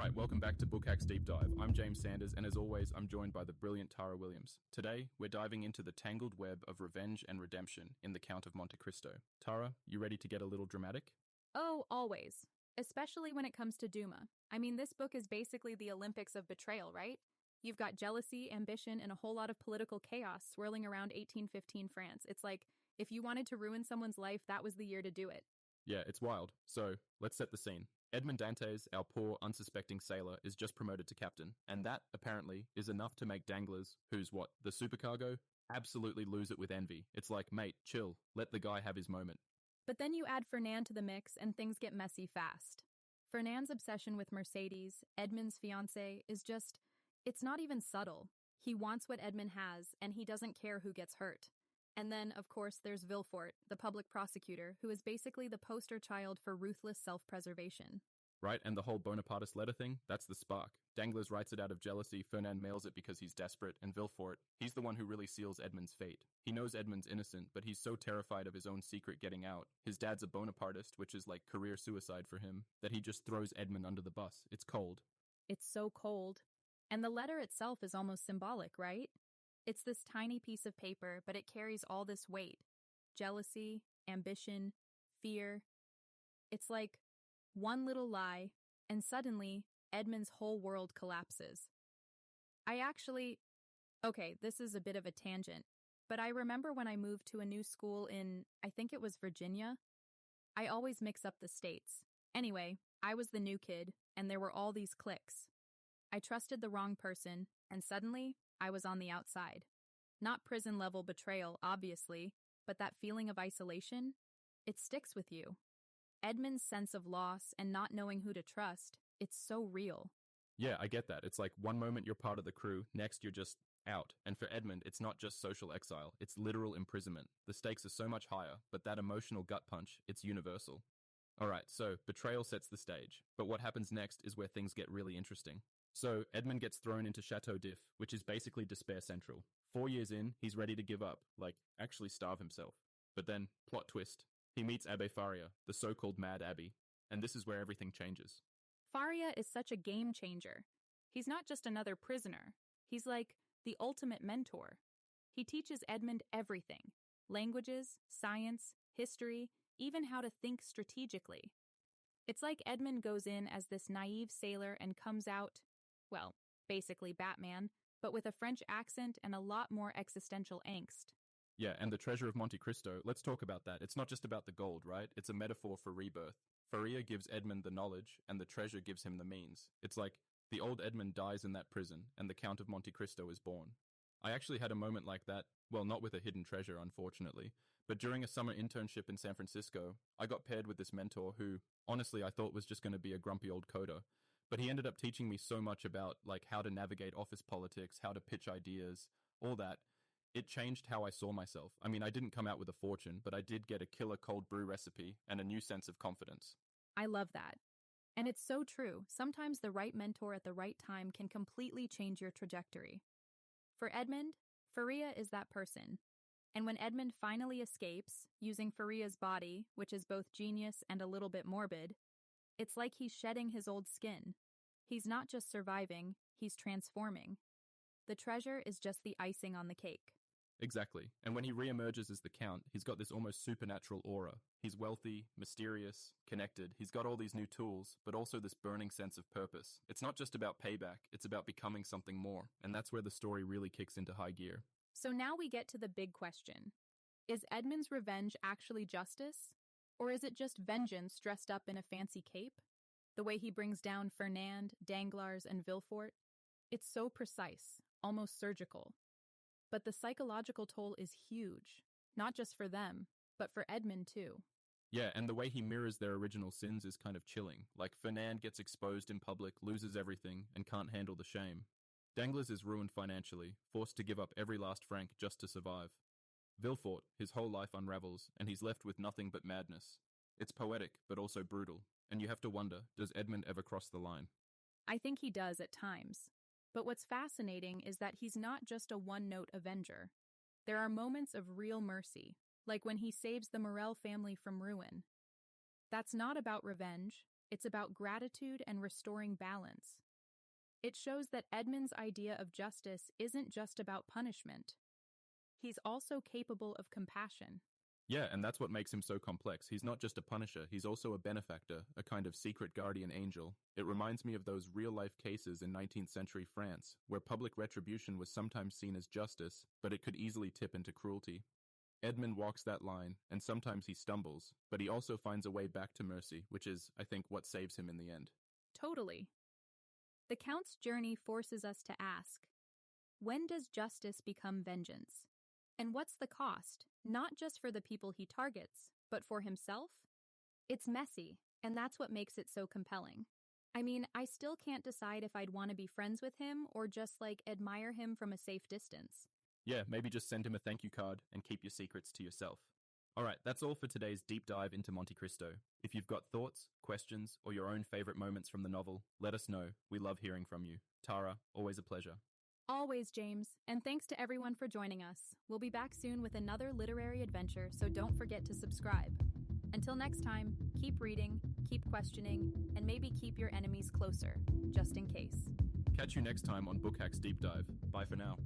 Alright, welcome back to BookHack's Deep Dive. I'm James Sanders, and as always, I'm joined by the brilliant Tara Williams. Today, we're diving into the tangled web of revenge and redemption in The Count of Monte Cristo. Tara, you ready to get a little dramatic? Oh, always. Especially when it comes to Dumas. I mean, this book is basically the Olympics of betrayal, right? You've got jealousy, ambition, and a whole lot of political chaos swirling around 1815 France. It's like, if you wanted to ruin someone's life, that was the year to do it. Yeah, it's wild. So, let's set the scene. Edmond Dantes, our poor, unsuspecting sailor, is just promoted to captain, and that, apparently, is enough to make Danglars, who's what, the supercargo, absolutely lose it with envy. It's like, mate, chill, let the guy have his moment. But then you add Fernand to the mix and things get messy fast. Fernand's obsession with Mercédès, Edmond's fiancée, is just, it's not even subtle. He wants what Edmond has, and he doesn't care who gets hurt. And then, of course, there's Vilfort, the public prosecutor, who is basically the poster child for ruthless self-preservation. Right, and the whole Bonapartist letter thing, that's the spark. Danglars writes it out of jealousy, Fernand mails it because he's desperate, and Vilfort, he's the one who really seals Edmond's fate. He knows Edmond's innocent, but he's so terrified of his own secret getting out. His dad's a Bonapartist, which is like career suicide for him, that he just throws Edmond under the bus. It's cold. It's so cold. And the letter itself is almost symbolic, right? It's this tiny piece of paper, but it carries all this weight. Jealousy, ambition, fear. It's like one little lie, and suddenly, Edmond's whole world collapses. Okay, this is a bit of a tangent, but I remember when I moved to a new school in, I think it was Virginia. I always mix up the states. Anyway, I was the new kid, and there were all these cliques. I trusted the wrong person, and suddenly, I was on the outside. Not prison-level betrayal, obviously, but that feeling of isolation, it sticks with you. Edmond's sense of loss and not knowing who to trust, it's so real. Yeah, I get that. It's like one moment you're part of the crew, next you're just out. And for Edmond, it's not just social exile, it's literal imprisonment. The stakes are so much higher, but that emotional gut punch, it's universal. Alright, so betrayal sets the stage, but what happens next is where things get really interesting. So, Edmond gets thrown into Chateau d'If, which is basically Despair Central. 4 years in, he's ready to give up, like, actually starve himself. But then, plot twist, he meets Abbé Faria, the so-called Mad Abbé, and this is where everything changes. Faria is such a game changer. He's not just another prisoner. He's like the ultimate mentor. He teaches Edmond everything. Languages, science, history, even how to think strategically. It's like Edmond goes in as this naive sailor and comes out, well, basically Batman, but with a French accent and a lot more existential angst. Yeah, and the treasure of Monte Cristo, let's talk about that. It's not just about the gold, right? It's a metaphor for rebirth. Faria gives Edmond the knowledge, and the treasure gives him the means. It's like the old Edmond dies in that prison, and the Count of Monte Cristo is born. I actually had a moment like that, well, not with a hidden treasure, unfortunately, but during a summer internship in San Francisco, I got paired with this mentor who, honestly, I thought was just going to be a grumpy old coder. But he ended up teaching me so much about like how to navigate office politics, how to pitch ideas, all that. It changed how I saw myself. I mean, I didn't come out with a fortune, but I did get a killer cold brew recipe and a new sense of confidence. I love that. And it's so true. Sometimes the right mentor at the right time can completely change your trajectory. For Edmond, Faria is that person. And when Edmond finally escapes, using Faria's body, which is both genius and a little bit morbid, it's like he's shedding his old skin. He's not just surviving, he's transforming. The treasure is just the icing on the cake. Exactly. And when he reemerges as the Count, he's got this almost supernatural aura. He's wealthy, mysterious, connected. He's got all these new tools, but also this burning sense of purpose. It's not just about payback, it's about becoming something more. And that's where the story really kicks into high gear. So now we get to the big question. Is Edmond's revenge actually justice? Or is it just vengeance dressed up in a fancy cape? The way he brings down Fernand, Danglars, and Vilfort? It's so precise, almost surgical. But the psychological toll is huge, not just for them, but for Edmond too. Yeah, and the way he mirrors their original sins is kind of chilling. Like Fernand gets exposed in public, loses everything, and can't handle the shame. Danglars is ruined financially, forced to give up every last franc just to survive. Vilfort, his whole life unravels, and he's left with nothing but madness. It's poetic, but also brutal, and you have to wonder, does Edmond ever cross the line? I think he does at times. But what's fascinating is that he's not just a one-note avenger. There are moments of real mercy, like when he saves the Morel family from ruin. That's not about revenge, It's about gratitude and restoring balance. It shows that Edmond's idea of justice isn't just about punishment. He's also capable of compassion. Yeah, and that's what makes him so complex. He's not just a punisher, he's also a benefactor, a kind of secret guardian angel. It reminds me of those real-life cases in 19th century France, where public retribution was sometimes seen as justice, but it could easily tip into cruelty. Edmond walks that line, and sometimes he stumbles, but he also finds a way back to mercy, which is, I think, what saves him in the end. Totally. The Count's journey forces us to ask, when does justice become vengeance? And what's the cost, not just for the people he targets, but for himself? It's messy, and that's what makes it so compelling. I mean, I still can't decide if I'd want to be friends with him or just, admire him from a safe distance. Yeah, maybe just send him a thank you card and keep your secrets to yourself. Alright, that's all for today's deep dive into Monte Cristo. If you've got thoughts, questions, or your own favorite moments from the novel, let us know. We love hearing from you. Tara, always a pleasure. Always, James, and thanks to everyone for joining us. We'll be back soon with another literary adventure, so don't forget to subscribe. Until next time, keep reading, keep questioning, and maybe keep your enemies closer, just in case. Catch you next time on BookHack's Deep Dive. Bye for now.